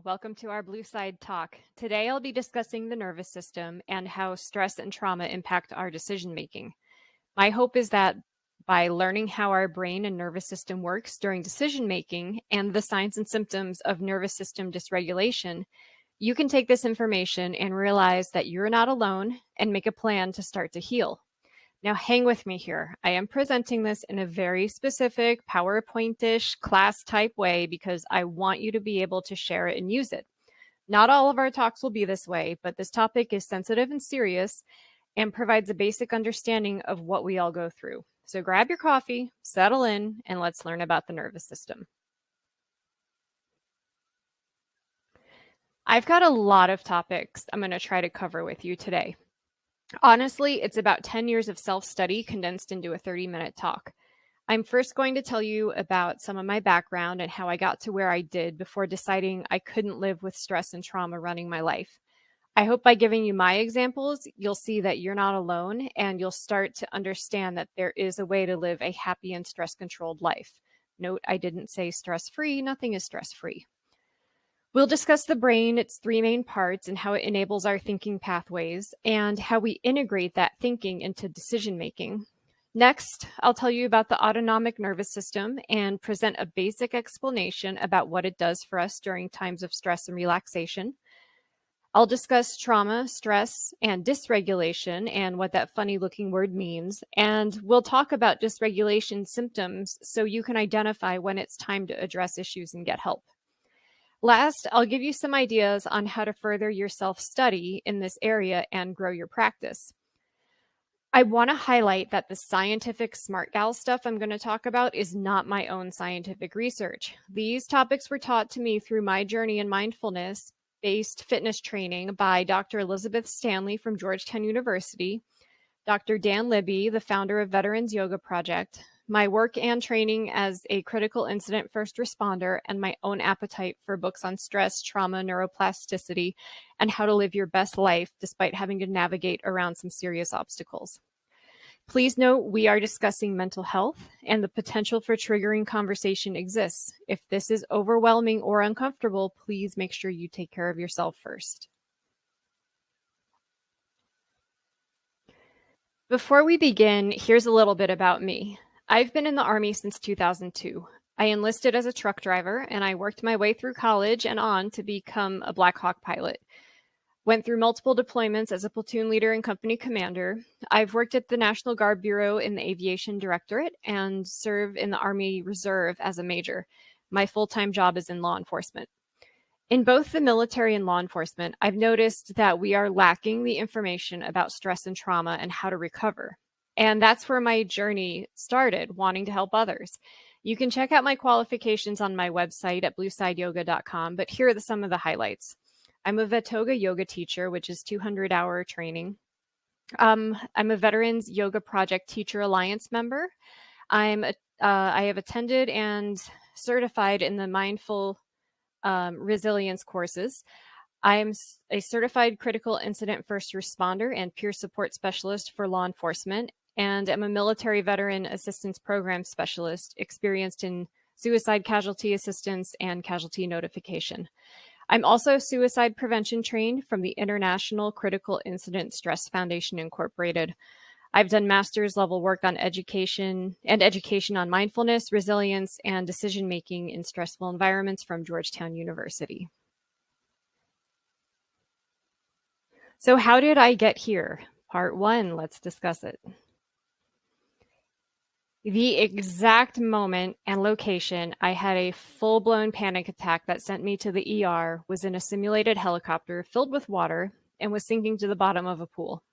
welcome to our Blue Side Talk. Today I'll be discussing the nervous system and how stress and trauma impact our decision making. My hope is that by learning how our brain and nervous system works during decision making and the signs and symptoms of nervous system dysregulation, you can take this information and realize that you're not alone and make a plan to start to heal. Now, hang with me here. I am presenting this in a very specific PowerPoint-ish class type way because I want you to be able to share it and use it. Not all of our talks will be this way, but this topic is sensitive and serious and provides a basic understanding of what we all go through. So grab your coffee, settle in, and let's learn about the nervous system. I've got a lot of topics I'm going to try to cover with you today. Honestly, it's about 10 years of self-study condensed into a 30-minute talk. I'm first going to tell you about some of my background and how I got to where I did before deciding I couldn't live with stress and trauma running my life. I hope by giving you my examples, you'll see that you're not alone and you'll start to understand that there is a way to live a happy and stress-controlled life. Note, I didn't say stress-free. Nothing is stress-free. We'll discuss the brain, its three main parts, and how it enables our thinking pathways, and how we integrate that thinking into decision making. Next, I'll tell you about the autonomic nervous system and present a basic explanation about what it does for us during times of stress and relaxation. I'll discuss trauma, stress, and dysregulation and what that funny looking word means. And we'll talk about dysregulation symptoms so you can identify when it's time to address issues and get help. Last, I'll give you some ideas on how to further your self-study in this area and grow your practice. I want to highlight that the scientific smart gal stuff I'm going to talk about is not my own scientific research. These topics were taught to me through my journey in mindfulness-based fitness training by Dr. Elizabeth Stanley from Georgetown University, Dr. Dan Libby, the founder of Veterans Yoga Project, my work and training as a critical incident first responder, and my own appetite for books on stress, trauma, neuroplasticity, and how to live your best life despite having to navigate around some serious obstacles. Please note we are discussing mental health and the potential for triggering conversation exists. If this is overwhelming or uncomfortable, please make sure you take care of yourself first. Before we begin, here's a little bit about me. I've been in the Army since 2002. I enlisted as a truck driver, and I worked my way through college and on to become a Black Hawk pilot. Went through multiple deployments as a platoon leader and company commander. I've worked at the National Guard Bureau in the Aviation Directorate and serve in the Army Reserve as a major. My full-time job is in law enforcement. In both the military and law enforcement, I've noticed that we are lacking the information about stress and trauma and how to recover. And that's where my journey started, wanting to help others. You can check out my qualifications on my website at bluesideyoga.com, but here are some of the highlights. I'm a Vatoga yoga teacher, which is 200-hour training. I'm a Veterans Yoga Project Teacher Alliance member. I have attended and certified in the mindful resilience courses. I'm a certified critical incident first responder and peer support specialist for law enforcement, and I'm a military veteran assistance program specialist experienced in suicide casualty assistance and casualty notification. I'm also suicide prevention trained from the International Critical Incident Stress Foundation Incorporated. I've done master's level work on education on mindfulness, resilience, and decision-making in stressful environments from Georgetown University. So how did I get here? Part 1, let's discuss it. The exact moment and location I had a full-blown panic attack that sent me to the ER was in a simulated helicopter filled with water and was sinking to the bottom of a pool.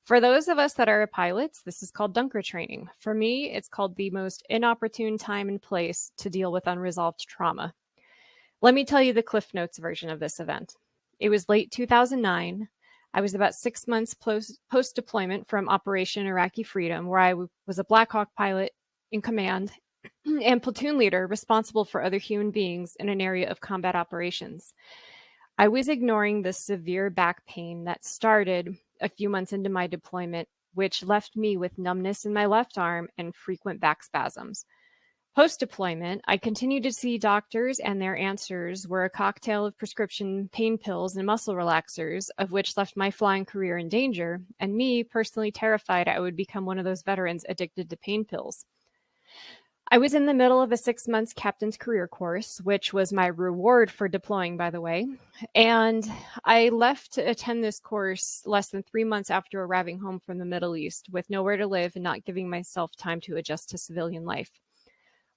For those of us that are pilots, this is called Dunker training. For me, it's called the most inopportune time and place to deal with unresolved trauma. Let me tell you the Cliff Notes version of this event. It was late 2009. I was about 6 months post-deployment from Operation Iraqi Freedom, where I was a Black Hawk pilot in command and platoon leader responsible for other human beings in an area of combat operations. I was ignoring the severe back pain that started a few months into my deployment, which left me with numbness in my left arm and frequent back spasms. Post-deployment, I continued to see doctors, and their answers were a cocktail of prescription pain pills and muscle relaxers, of which left my flying career in danger, and me personally terrified I would become one of those veterans addicted to pain pills. I was in the middle of a 6 months captain's career course, which was my reward for deploying, by the way. And I left to attend this course less than 3 months after arriving home from the Middle East with nowhere to live and not giving myself time to adjust to civilian life.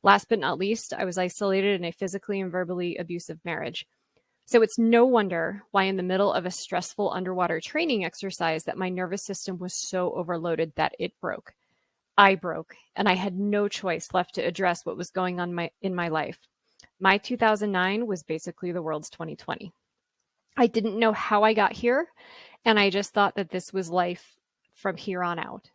Last but not least, I was isolated in a physically and verbally abusive marriage. So it's no wonder why in the middle of a stressful underwater training exercise that my nervous system was so overloaded that it broke. I broke, and I had no choice left to address what was going on in my life. My 2009 was basically the world's 2020. I didn't know how I got here, and I just thought that this was life from here on out.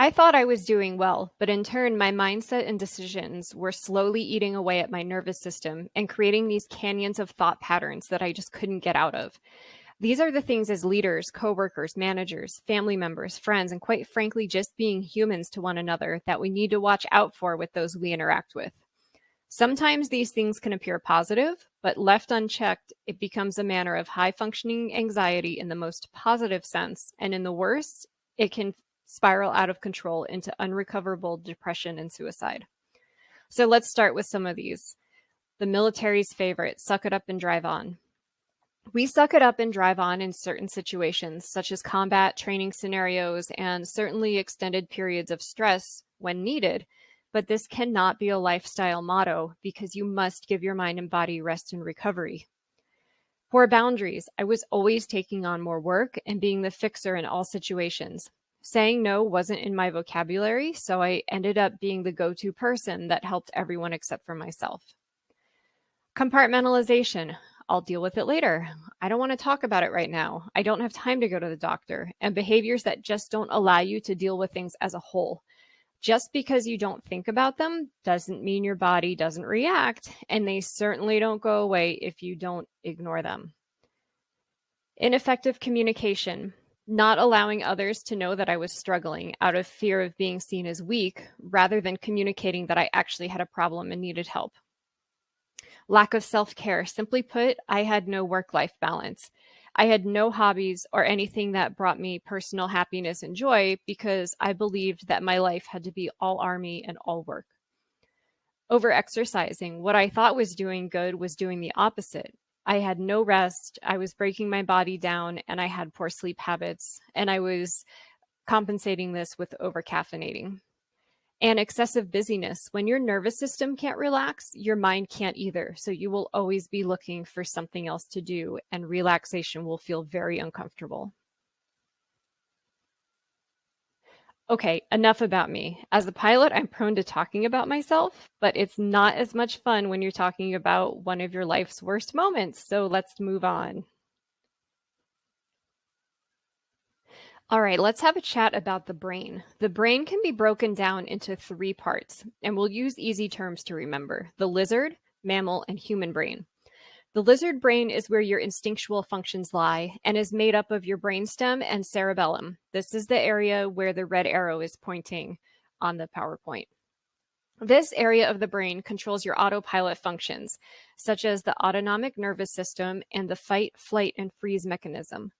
I thought I was doing well, but in turn, my mindset and decisions were slowly eating away at my nervous system and creating these canyons of thought patterns that I just couldn't get out of. These are the things as leaders, coworkers, managers, family members, friends, and quite frankly, just being humans to one another that we need to watch out for with those we interact with. Sometimes these things can appear positive, but left unchecked, it becomes a manner of high functioning anxiety in the most positive sense, and in the worst, it can spiral out of control into unrecoverable depression and suicide. So let's start with some of these. The military's favorite, suck it up and drive on. We suck it up and drive on in certain situations, such as combat, training scenarios, and certainly extended periods of stress when needed. But this cannot be a lifestyle motto because you must give your mind and body rest and recovery. Poor boundaries. I was always taking on more work and being the fixer in all situations. Saying no wasn't in my vocabulary, so I ended up being the go-to person that helped everyone except for myself. Compartmentalization. I'll deal with it later. I don't want to talk about it right now. I don't have time to go to the doctor. And behaviors that just don't allow you to deal with things as a whole. Just because you don't think about them doesn't mean your body doesn't react, and they certainly don't go away if you don't ignore them. Ineffective communication. Not allowing others to know that I was struggling out of fear of being seen as weak, rather than communicating that I actually had a problem and needed help. Lack of self-care. Simply put, I had no work-life balance. I had no hobbies or anything that brought me personal happiness and joy because I believed that my life had to be all army and all work. Over-exercising. What I thought was doing good was doing the opposite. I had no rest, I was breaking my body down, and I had poor sleep habits, and I was compensating this with over-caffeinating. And excessive busyness. When your nervous system can't relax, your mind can't either, so you will always be looking for something else to do, and relaxation will feel very uncomfortable. Okay, enough about me. As a pilot, I'm prone to talking about myself, but it's not as much fun when you're talking about one of your life's worst moments. So let's move on. All right, let's have a chat about the brain. The brain can be broken down into 3 parts, and we'll use easy terms to remember: the lizard, mammal, and human brain. The lizard brain is where your instinctual functions lie and is made up of your brainstem and cerebellum. This is the area where the red arrow is pointing on the PowerPoint. This area of the brain controls your autopilot functions, such as the autonomic nervous system and the fight, flight, and freeze mechanism.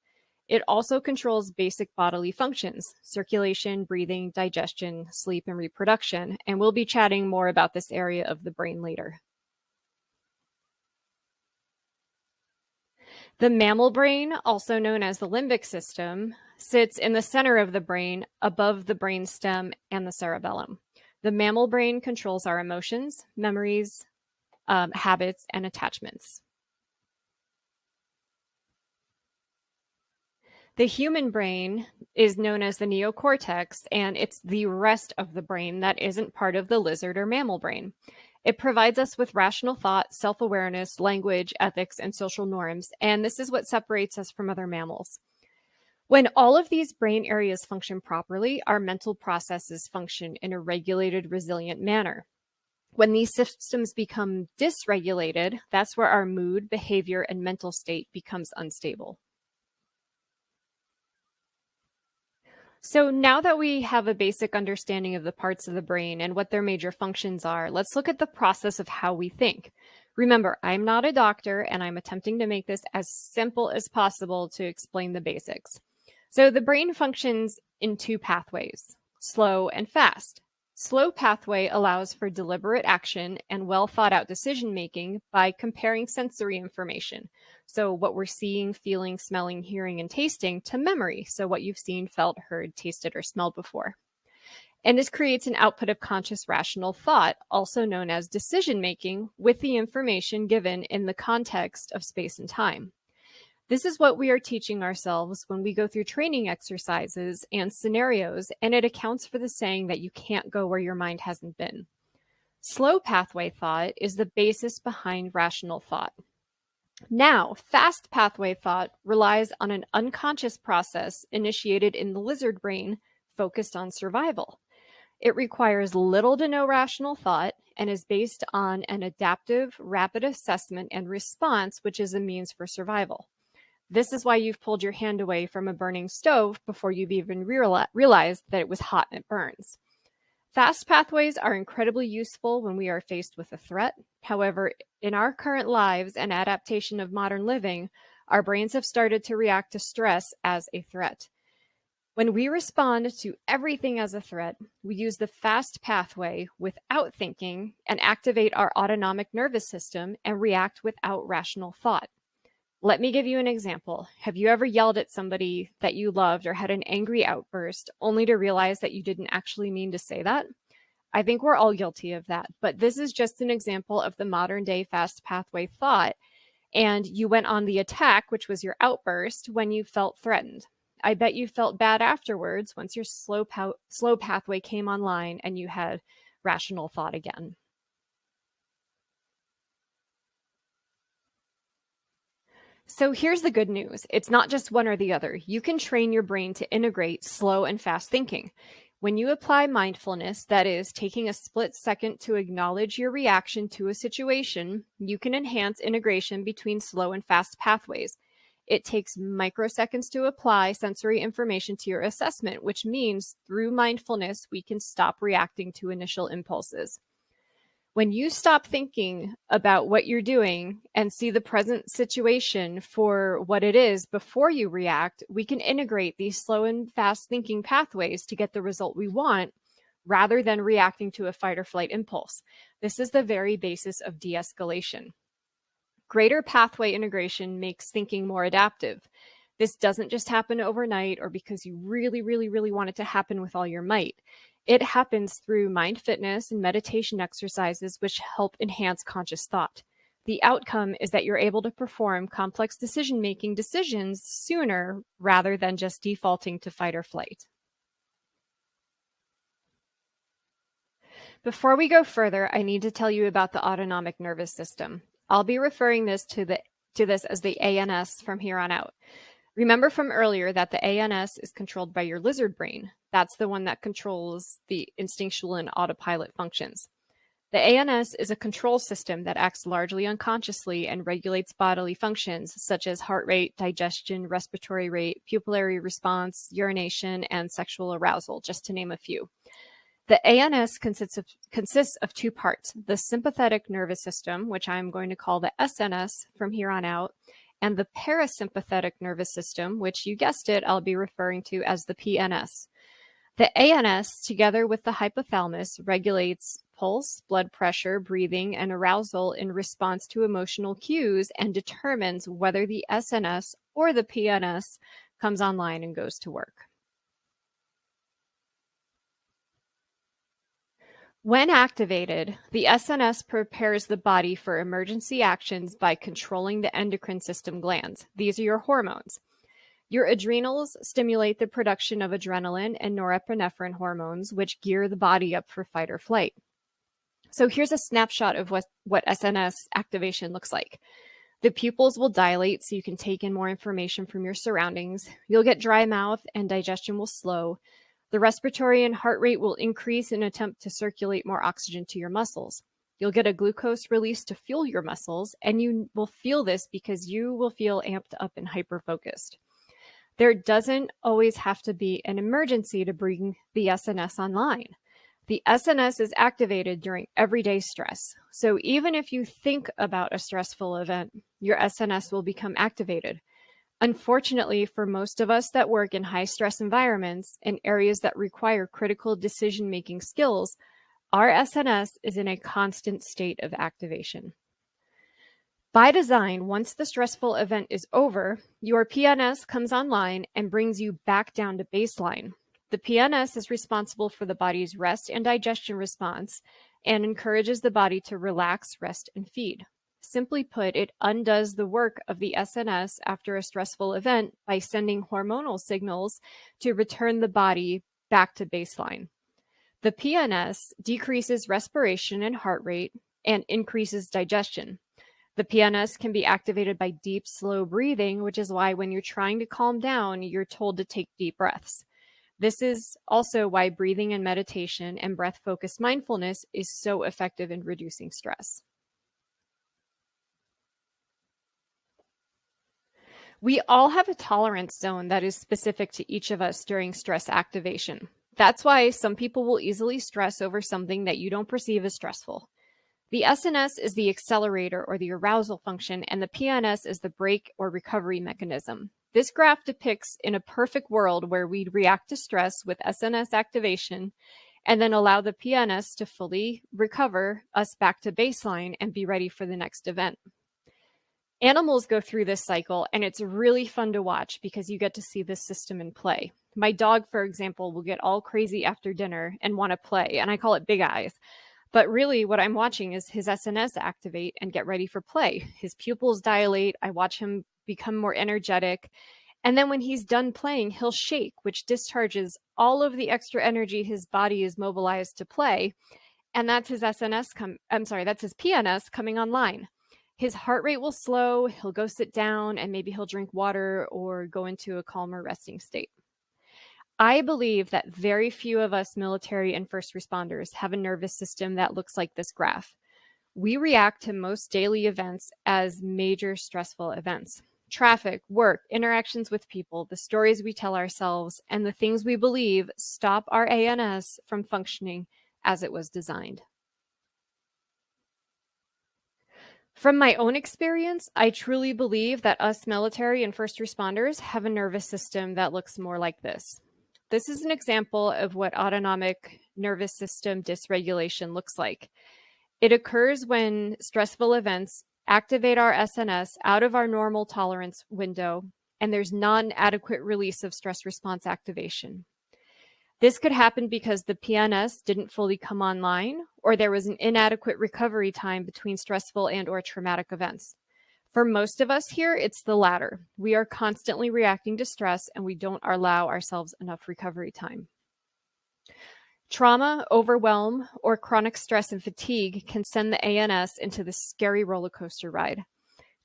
It also controls basic bodily functions: circulation, breathing, digestion, sleep, and reproduction, and we'll be chatting more about this area of the brain later. The mammal brain, also known as the limbic system, sits in the center of the brain above the brainstem and the cerebellum. The mammal brain controls our emotions, memories, habits, and attachments. The human brain is known as the neocortex, and it's the rest of the brain that isn't part of the lizard or mammal brain. It provides us with rational thought, self-awareness, language, ethics, and social norms, and this is what separates us from other mammals. When all of these brain areas function properly, our mental processes function in a regulated, resilient manner. When these systems become dysregulated, that's where our mood, behavior, and mental state becomes unstable. So now that we have a basic understanding of the parts of the brain and what their major functions are, let's look at the process of how we think. Remember, I'm not a doctor and I'm attempting to make this as simple as possible to explain the basics. So the brain functions in two pathways, slow and fast. Slow pathway allows for deliberate action and well thought out decision making by comparing sensory information. So, what we're seeing, feeling, smelling, hearing, and tasting to memory. So, what you've seen, felt, heard, tasted, or smelled before. And this creates an output of conscious rational thought, also known as decision making, with the information given in the context of space and time. This is what we are teaching ourselves when we go through training exercises and scenarios, and it accounts for the saying that you can't go where your mind hasn't been. Slow pathway thought is the basis behind rational thought. Now, fast pathway thought relies on an unconscious process initiated in the lizard brain focused on survival. It requires little to no rational thought and is based on an adaptive, rapid assessment and response, which is a means for survival. This is why you've pulled your hand away from a burning stove before you've even realized that it was hot and it burns. Fast pathways are incredibly useful when we are faced with a threat. However, in our current lives and adaptation of modern living, our brains have started to react to stress as a threat. When we respond to everything as a threat, we use the fast pathway without thinking and activate our autonomic nervous system and react without rational thought. Let me give you an example. Have you ever yelled at somebody that you loved or had an angry outburst only to realize that you didn't actually mean to say that? I think we're all guilty of that, but this is just an example of the modern day fast pathway thought. And you went on the attack, which was your outburst, when you felt threatened. I bet you felt bad afterwards once your slow pathway came online and you had rational thought again. So here's the good news. It's not just one or the other. You can train your brain to integrate slow and fast thinking. When you apply mindfulness, that is, taking a split second to acknowledge your reaction to a situation, you can enhance integration between slow and fast pathways. It takes microseconds to apply sensory information to your assessment, which means through mindfulness, we can stop reacting to initial impulses. When you stop thinking about what you're doing and see the present situation for what it is before you react, we can integrate these slow and fast thinking pathways to get the result we want rather than reacting to a fight or flight impulse. This is the very basis of de-escalation. Greater pathway integration makes thinking more adaptive. This doesn't just happen overnight or because you really, really, really want it to happen with all your might. It happens through mind fitness and meditation exercises, which help enhance conscious thought. The outcome is that you're able to perform complex decision-making decisions sooner rather than just defaulting to fight or flight. Before we go further, I need to tell you about the autonomic nervous system. I'll be referring to this as the ANS from here on out. Remember from earlier that the ANS is controlled by your lizard brain. That's the one that controls the instinctual and autopilot functions. The ANS is a control system that acts largely unconsciously and regulates bodily functions such as heart rate, digestion, respiratory rate, pupillary response, urination, and sexual arousal, just to name a few. The ANS consists of two parts, the sympathetic nervous system, which I'm going to call the SNS from here on out, and the parasympathetic nervous system, which you guessed it, I'll be referring to as the PNS. The ANS, together with the hypothalamus, regulates pulse, blood pressure, breathing, and arousal in response to emotional cues and determines whether the SNS or the PNS comes online and goes to work. When activated, the SNS prepares the body for emergency actions by controlling the endocrine system glands. These are your hormones. Your adrenals stimulate the production of adrenaline and norepinephrine hormones, which gear the body up for fight or flight. So here's a snapshot of what SNS activation looks like. The pupils will dilate so you can take in more information from your surroundings. You'll get dry mouth and digestion will slow. The respiratory and heart rate will increase in an attempt to circulate more oxygen to your muscles. You'll get a glucose release to fuel your muscles, and you will feel this because you will feel amped up and hyper-focused. There doesn't always have to be an emergency to bring the SNS online. The SNS is activated during everyday stress. So even if you think about a stressful event, your SNS will become activated. Unfortunately, for most of us that work in high stress environments and areas that require critical decision-making skills, our SNS is in a constant state of activation. By design, once the stressful event is over, your PNS comes online and brings you back down to baseline. The PNS is responsible for the body's rest and digestion response and encourages the body to relax, rest, and feed. Simply put, it undoes the work of the SNS after a stressful event by sending hormonal signals to return the body back to baseline. The PNS decreases respiration and heart rate and increases digestion. The PNS can be activated by deep, slow breathing, which is why when you're trying to calm down, you're told to take deep breaths. This is also why breathing and meditation and breath-focused mindfulness is so effective in reducing stress. We all have a tolerance zone that is specific to each of us during stress activation. That's why some people will easily stress over something that you don't perceive as stressful. The SNS is the accelerator or the arousal function, and the PNS is the brake or recovery mechanism. This graph depicts in a perfect world where we'd react to stress with SNS activation and then allow the PNS to fully recover us back to baseline and be ready for the next event. Animals go through this cycle, and it's really fun to watch because you get to see this system in play. My dog, for example, will get all crazy after dinner and want to play, and I call it big eyes. But really, what I'm watching is his SNS activate and get ready for play. His pupils dilate. I watch him become more energetic. And then when he's done playing, he'll shake, which discharges all of the extra energy his body is mobilized to play. And that's his that's his PNS coming online. His heart rate will slow, he'll go sit down, and maybe he'll drink water or go into a calmer resting state. I believe that very few of us military and first responders have a nervous system that looks like this graph. We react to most daily events as major stressful events. Traffic, work, interactions with people, the stories we tell ourselves, and the things we believe stop our ANS from functioning as it was designed. From my own experience, I truly believe that us military and first responders have a nervous system that looks more like this. This is an example of what autonomic nervous system dysregulation looks like. It occurs when stressful events activate our SNS out of our normal tolerance window, and there's non-adequate release of stress response activation. This could happen because the PNS didn't fully come online, or there was an inadequate recovery time between stressful and/or traumatic events. For most of us here, it's the latter. We are constantly reacting to stress, and we don't allow ourselves enough recovery time. Trauma, overwhelm, or chronic stress and fatigue can send the ANS into this scary roller coaster ride.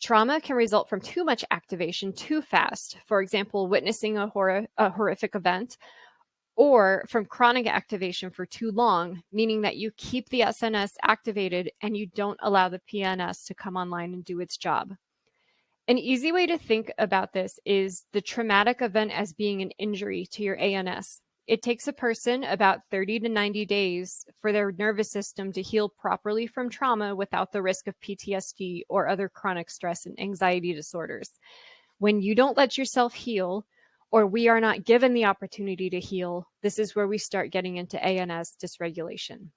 Trauma can result from too much activation too fast, for example, witnessing a horrific event, or from chronic activation for too long, meaning that you keep the SNS activated and you don't allow the PNS to come online and do its job. An easy way to think about this is the traumatic event as being an injury to your ANS. It takes a person about 30 to 90 days for their nervous system to heal properly from trauma without the risk of PTSD or other chronic stress and anxiety disorders. When you don't let yourself heal, or we are not given the opportunity to heal, this is where we start getting into ANS dysregulation.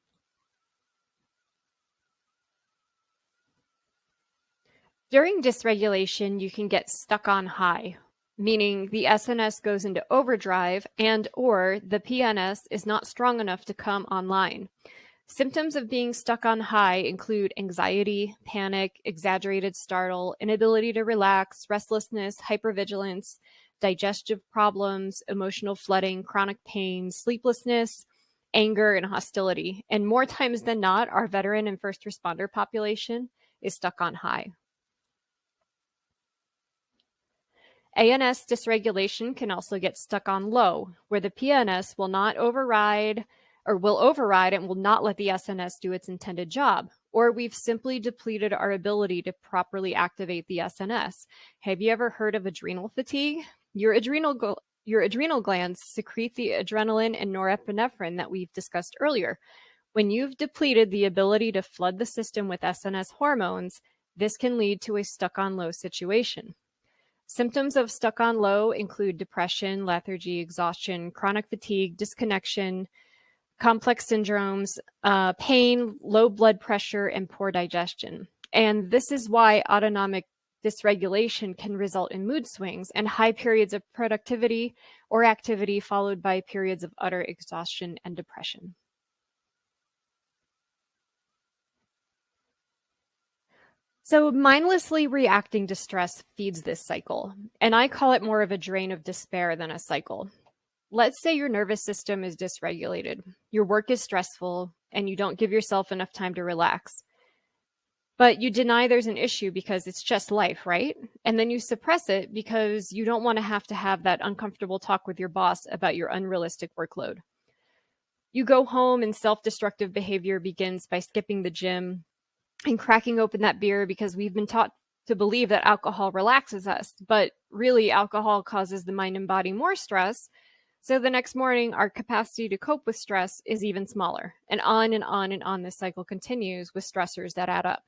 During dysregulation, you can get stuck on high, meaning the SNS goes into overdrive and/or the PNS is not strong enough to come online. Symptoms of being stuck on high include anxiety, panic, exaggerated startle, inability to relax, restlessness, hypervigilance, digestive problems, emotional flooding, chronic pain, sleeplessness, anger, and hostility. And more times than not, our veteran and first responder population is stuck on high. ANS dysregulation can also get stuck on low, where the PNS will override and will not let the SNS do its intended job, or we've simply depleted our ability to properly activate the SNS. Have you ever heard of adrenal fatigue? Your adrenal glands secrete the adrenaline and norepinephrine that we've discussed earlier. When you've depleted the ability to flood the system with SNS hormones, this can lead to a stuck on low situation. Symptoms of stuck on low include depression, lethargy, exhaustion, chronic fatigue, disconnection, complex syndromes, pain, low blood pressure, and poor digestion. And this is why autonomic dysregulation can result in mood swings and high periods of productivity or activity followed by periods of utter exhaustion and depression. So mindlessly reacting to stress feeds this cycle, and I call it more of a drain of despair than a cycle. Let's say your nervous system is dysregulated, your work is stressful, and you don't give yourself enough time to relax. But you deny there's an issue because it's just life, right? And then you suppress it because you don't want to have that uncomfortable talk with your boss about your unrealistic workload. You go home and self-destructive behavior begins by skipping the gym and cracking open that beer because we've been taught to believe that alcohol relaxes us, but really alcohol causes the mind and body more stress. So the next morning, our capacity to cope with stress is even smaller, and on and on and on this cycle continues with stressors that add up.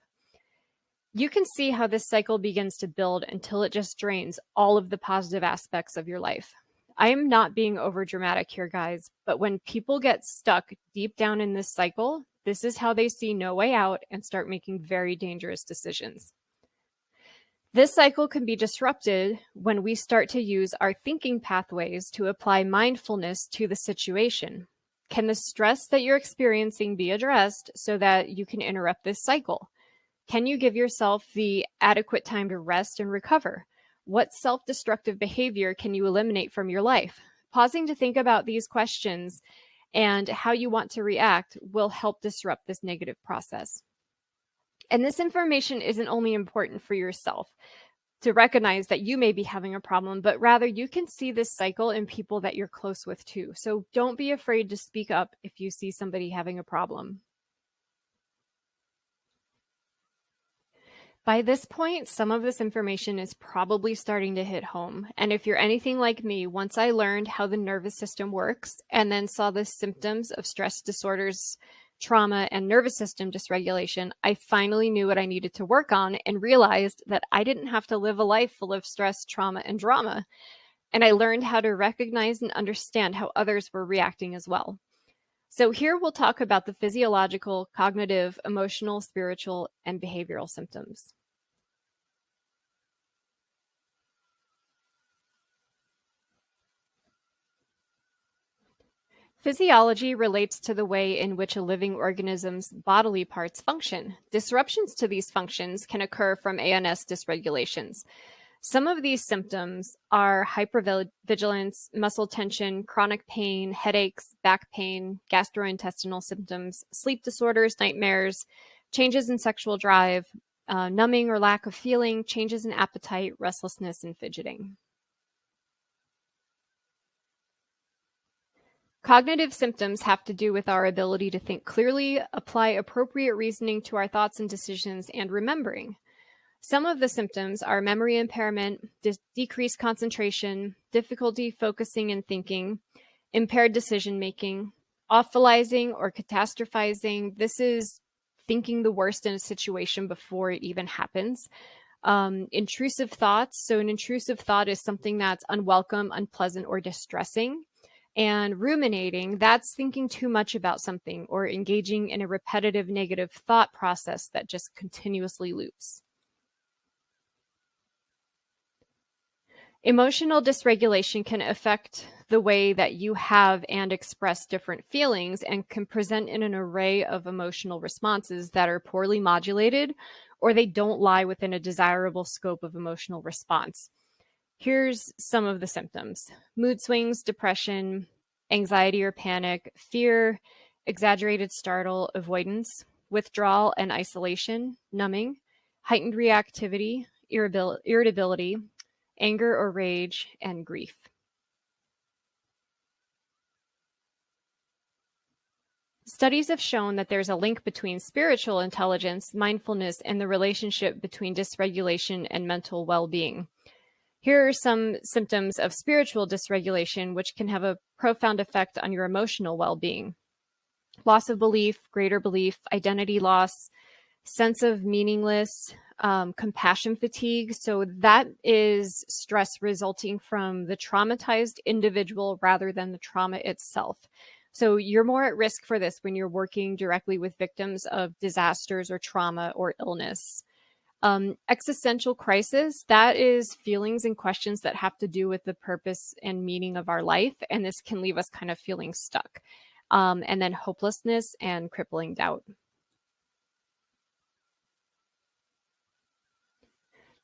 You can see how this cycle begins to build until it just drains all of the positive aspects of your life. I am not being overdramatic here, guys, but when people get stuck deep down in this cycle, this is how they see no way out and start making very dangerous decisions. This cycle can be disrupted when we start to use our thinking pathways to apply mindfulness to the situation. Can the stress that you're experiencing be addressed so that you can interrupt this cycle? Can you give yourself the adequate time to rest and recover? What self-destructive behavior can you eliminate from your life? Pausing to think about these questions and how you want to react will help disrupt this negative process. And this information isn't only important for yourself to recognize that you may be having a problem, but rather you can see this cycle in people that you're close with too. So don't be afraid to speak up if you see somebody having a problem. By this point, some of this information is probably starting to hit home. And if you're anything like me, once I learned how the nervous system works and then saw the symptoms of stress disorders, trauma, and nervous system dysregulation, I finally knew what I needed to work on and realized that I didn't have to live a life full of stress, trauma, and drama. And I learned how to recognize and understand how others were reacting as well. So here we'll talk about the physiological, cognitive, emotional, spiritual, and behavioral symptoms. Physiology relates to the way in which a living organism's bodily parts function. Disruptions to these functions can occur from ANS dysregulations. Some of these symptoms are hypervigilance, muscle tension, chronic pain, headaches, back pain, gastrointestinal symptoms, sleep disorders, nightmares, changes in sexual drive, numbing or lack of feeling, changes in appetite, restlessness, and fidgeting. Cognitive symptoms have to do with our ability to think clearly, apply appropriate reasoning to our thoughts and decisions, and remembering. Some of the symptoms are memory impairment, decreased concentration, difficulty focusing and thinking, impaired decision-making, awfulizing or catastrophizing. This is thinking the worst in a situation before it even happens. Intrusive thoughts. So an intrusive thought is something that's unwelcome, unpleasant, or distressing. And ruminating, that's thinking too much about something or engaging in a repetitive negative thought process that just continuously loops. Emotional dysregulation can affect the way that you have and express different feelings and can present in an array of emotional responses that are poorly modulated or they don't lie within a desirable scope of emotional response. Here's some of the symptoms: mood swings, depression, anxiety or panic, fear, exaggerated startle, avoidance, withdrawal and isolation, numbing, heightened reactivity, irritability, anger or rage, and grief. Studies have shown that there's a link between spiritual intelligence, mindfulness, and the relationship between dysregulation and mental well-being. Here are some symptoms of spiritual dysregulation, which can have a profound effect on your emotional well-being. Loss of belief, greater belief, identity loss, sense of meaningless, compassion fatigue. So that is stress resulting from the traumatized individual rather than the trauma itself. So you're more at risk for this when you're working directly with victims of disasters or trauma or illness. Existential crisis, that is feelings and questions that have to do with the purpose and meaning of our life. And this can leave us kind of feeling stuck. And then hopelessness and crippling doubt.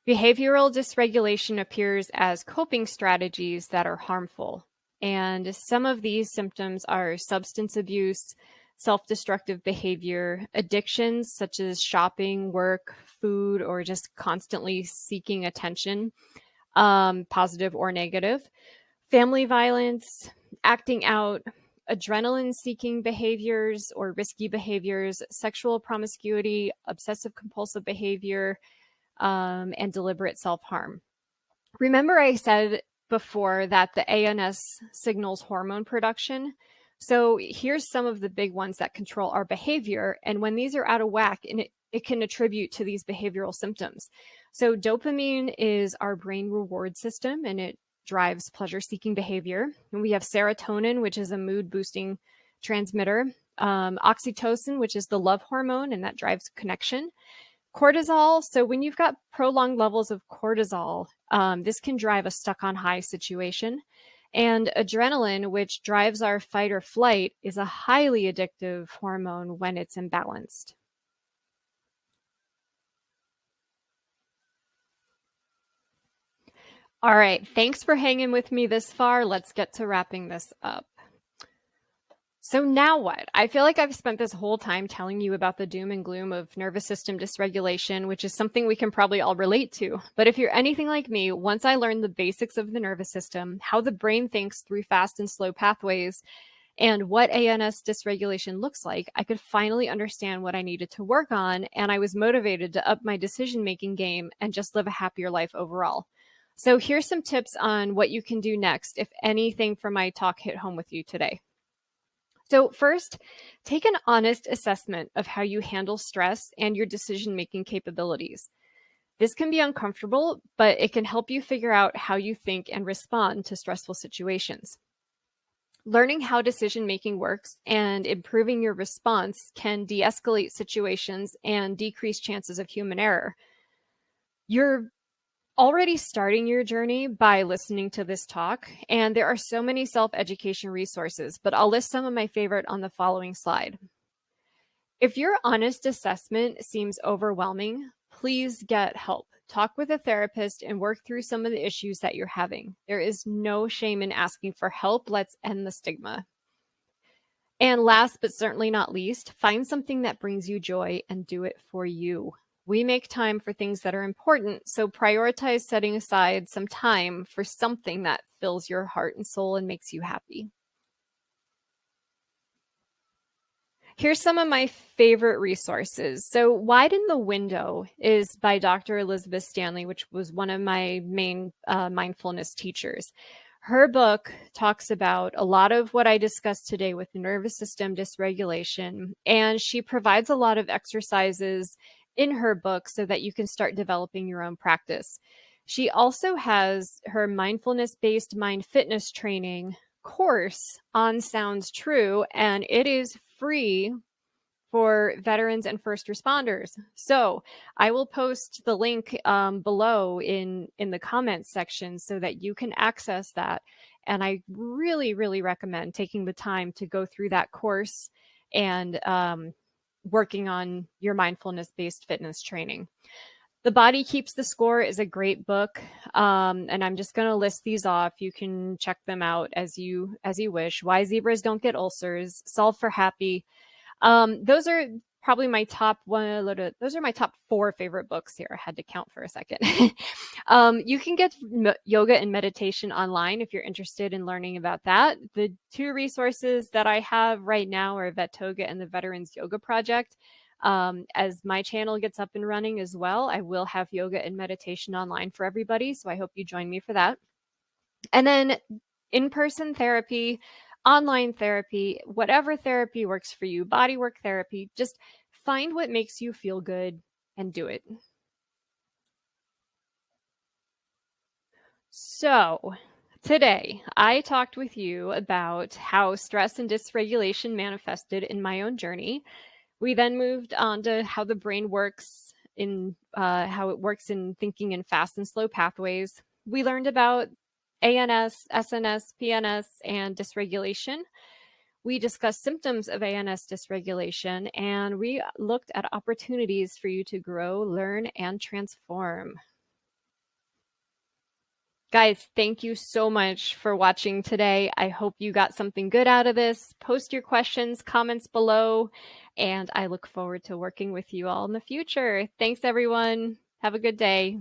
Behavioral dysregulation appears as coping strategies that are harmful. And some of these symptoms are substance abuse, self-destructive behavior, addictions such as shopping, work, food, or just constantly seeking attention, positive or negative, family violence, acting out, adrenaline-seeking behaviors or risky behaviors, sexual promiscuity, obsessive compulsive behavior, and deliberate self-harm. Remember I said before that the ANS signals hormone production? So here's some of the big ones that control our behavior. And when these are out of whack, and it can attribute to these behavioral symptoms. So dopamine is our brain reward system, and it drives pleasure-seeking behavior. And we have serotonin, which is a mood-boosting transmitter. Oxytocin, which is the love hormone, and that drives connection. Cortisol, so when you've got prolonged levels of cortisol, this can drive a stuck on high situation. And adrenaline, which drives our fight or flight, is a highly addictive hormone when it's imbalanced. All right, thanks for hanging with me this far. Let's get to wrapping this up. So now what? I feel like I've spent this whole time telling you about the doom and gloom of nervous system dysregulation, which is something we can probably all relate to. But if you're anything like me, once I learned the basics of the nervous system, how the brain thinks through fast and slow pathways, and what ANS dysregulation looks like, I could finally understand what I needed to work on, and I was motivated to up my decision-making game and just live a happier life overall. So here's some tips on what you can do next if anything from my talk hit home with you today. So first, take an honest assessment of how you handle stress and your decision-making capabilities. This can be uncomfortable, but it can help you figure out how you think and respond to stressful situations. Learning how decision-making works and improving your response can de-escalate situations and decrease chances of human error. You're already starting your journey by listening to this talk, and there are so many self-education resources, but I'll list some of my favorite on the following slide. If your honest assessment seems overwhelming, please get help. Talk with a therapist and work through some of the issues that you're having. There is no shame in asking for help. Let's end the stigma. And last but certainly not least, find something that brings you joy and do it for you. We make time for things that are important, so prioritize setting aside some time for something that fills your heart and soul and makes you happy. Here's some of my favorite resources. So Widen the Window is by Dr. Elizabeth Stanley, which was one of my main mindfulness teachers. Her book talks about a lot of what I discussed today with the nervous system dysregulation, and she provides a lot of exercises in her book so that you can start developing your own practice. She also has her mindfulness-based mind fitness training course on Sounds True, and it is free for veterans and first responders. So I will post the link below in the comments section so that you can access that. And I really, really recommend taking the time to go through that course and working on your mindfulness-based fitness training. The Body Keeps the Score is a great book, and I'm just going to list these off. You can check them out as you wish. Why Zebras Don't Get Ulcers, Solve for Happy. Those are probably my top those are my top 4 favorite books here. I had to count for a second. You can get yoga and meditation online if you're interested in learning about that. The 2 resources that I have right now are Vet Toga and the Veterans Yoga Project. As my channel gets up and running as well, I will have yoga and meditation online for everybody. So I hope you join me for that. And then in-person therapy, online therapy, whatever therapy works for you, bodywork therapy, just find what makes you feel good and do it. So, today I talked with you about how stress and dysregulation manifested in my own journey. We then moved on to how the brain works in how it works in thinking in fast and slow pathways. We learned about ANS, SNS, PNS, and dysregulation. We discussed symptoms of ANS dysregulation, and we looked at opportunities for you to grow, learn, and transform. Guys, thank you so much for watching today. I hope you got something good out of this. Post your questions, comments below, and I look forward to working with you all in the future. Thanks, everyone. Have a good day.